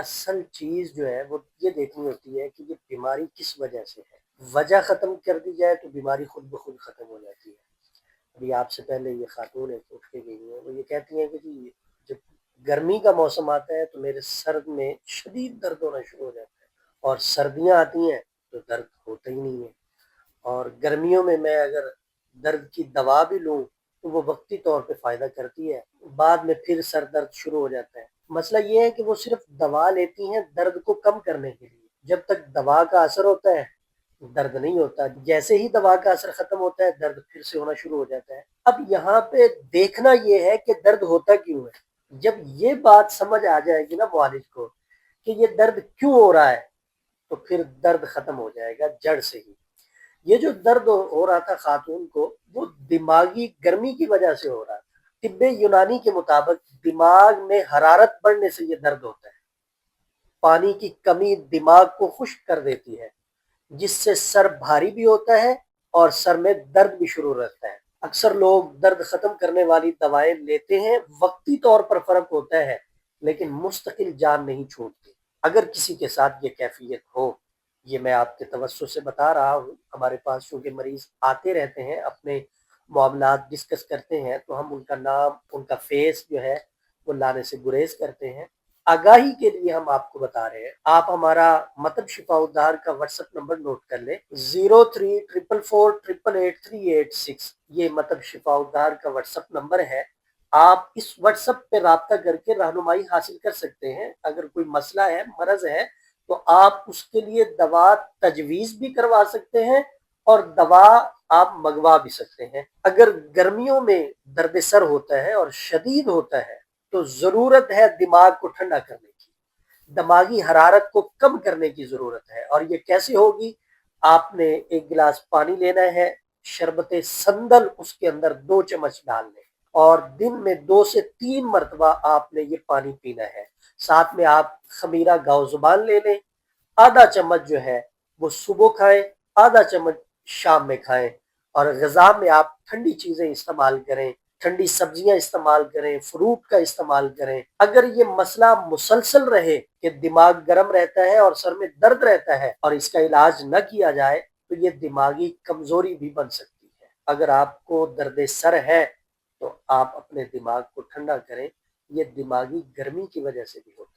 اصل چیز جو ہے وہ یہ دیکھنی ہوتی ہے کہ یہ بیماری کس وجہ سے ہے۔ وجہ ختم کر دی جائے تو بیماری خود بخود ختم ہو جاتی ہے۔ ابھی آپ سے پہلے یہ خاتون ایک اٹھ کے گئی ہیں، وہ یہ کہتی ہیں کہ جی جب گرمی کا موسم آتا ہے تو میرے سر میں شدید درد ہونا شروع ہو جاتا ہے، اور سردیاں آتی ہیں تو درد ہوتا ہی نہیں ہے، اور گرمیوں میں اگر درد کی دوا بھی لوں تو وہ وقتی طور پہ فائدہ کرتی ہے، بعد میں پھر سر درد شروع ہو جاتا ہے۔ مسئلہ یہ ہے کہ وہ صرف دوا لیتی ہیں درد کو کم کرنے کے لیے، جب تک دوا کا اثر ہوتا ہے درد نہیں ہوتا، جیسے ہی دوا کا اثر ختم ہوتا ہے درد پھر سے ہونا شروع ہو جاتا ہے۔ اب یہاں پہ دیکھنا یہ ہے کہ درد ہوتا کیوں ہے۔ جب یہ بات سمجھ آ جائے گی نا معالج کو کہ یہ درد کیوں ہو رہا ہے تو پھر درد ختم ہو جائے گا جڑ سے ہی۔ یہ جو درد ہو رہا تھا خاتون کو، وہ دماغی گرمی کی وجہ سے ہو رہا تھا۔ طب یونانی کے مطابق دماغ میں حرارت بڑھنے سے یہ درد ہوتا ہے۔ پانی کی کمی دماغ کو خشک کر دیتی ہے، جس سے سر بھاری بھی ہوتا ہے اور سر میں درد بھی شروع رہتا ہے۔ اکثر لوگ درد ختم کرنے والی دوائیں لیتے ہیں، وقتی طور پر فرق ہوتا ہے لیکن مستقل جان نہیں چھوڑتی۔ اگر کسی کے ساتھ یہ کیفیت ہو، یہ میں آپ کے توسط سے بتا رہا ہوں، ہمارے پاس چونکہ مریض آتے رہتے ہیں، اپنے معاملات ڈسکس کرتے ہیں، تو ہم ان کا نام، ان کا فیس جو ہے وہ لانے سے گریز کرتے ہیں۔ آگاہی کے لیے ہم آپ کو بتا رہے ہیں، آپ ہمارا مطب شفا ادھار کا واٹس ایپ نمبر نوٹ کر لیں، 0344488836۔ یہ مطب شفا ادھار کا واٹس ایپ نمبر ہے۔ آپ اس واٹس ایپ پہ رابطہ کر کے رہنمائی حاصل کر سکتے ہیں۔ اگر کوئی مسئلہ ہے، مرض ہے، تو آپ اس کے لیے دوا تجویز بھی کروا سکتے ہیں اور دوا آپ منگوا بھی سکتے ہیں۔ اگر گرمیوں میں درد سر ہوتا ہے اور شدید ہوتا ہے تو ضرورت ہے دماغ کو ٹھنڈا کرنے کی، دماغی حرارت کو کم کرنے کی ضرورت ہے۔ اور یہ کیسے ہوگی؟ آپ نے ایک گلاس پانی لینا ہے، شربت سندل اس کے اندر 2 چمچ ڈال لیں، اور دن میں 2 سے 3 مرتبہ آپ نے یہ پانی پینا ہے۔ ساتھ میں آپ خمیرہ گاؤ زبان لے لیں، آدھا چمچ جو ہے وہ صبح کھائیں، آدھا چمچ شام میں کھائیں، اور غذا میں آپ ٹھنڈی چیزیں استعمال کریں، ٹھنڈی سبزیاں استعمال کریں، فروٹ کا استعمال کریں۔ اگر یہ مسئلہ مسلسل رہے کہ دماغ گرم رہتا ہے اور سر میں درد رہتا ہے اور اس کا علاج نہ کیا جائے تو یہ دماغی کمزوری بھی بن سکتی ہے۔ اگر آپ کو درد سر ہے تو آپ اپنے دماغ کو ٹھنڈا کریں، یہ دماغی گرمی کی وجہ سے بھی ہوتا ہے۔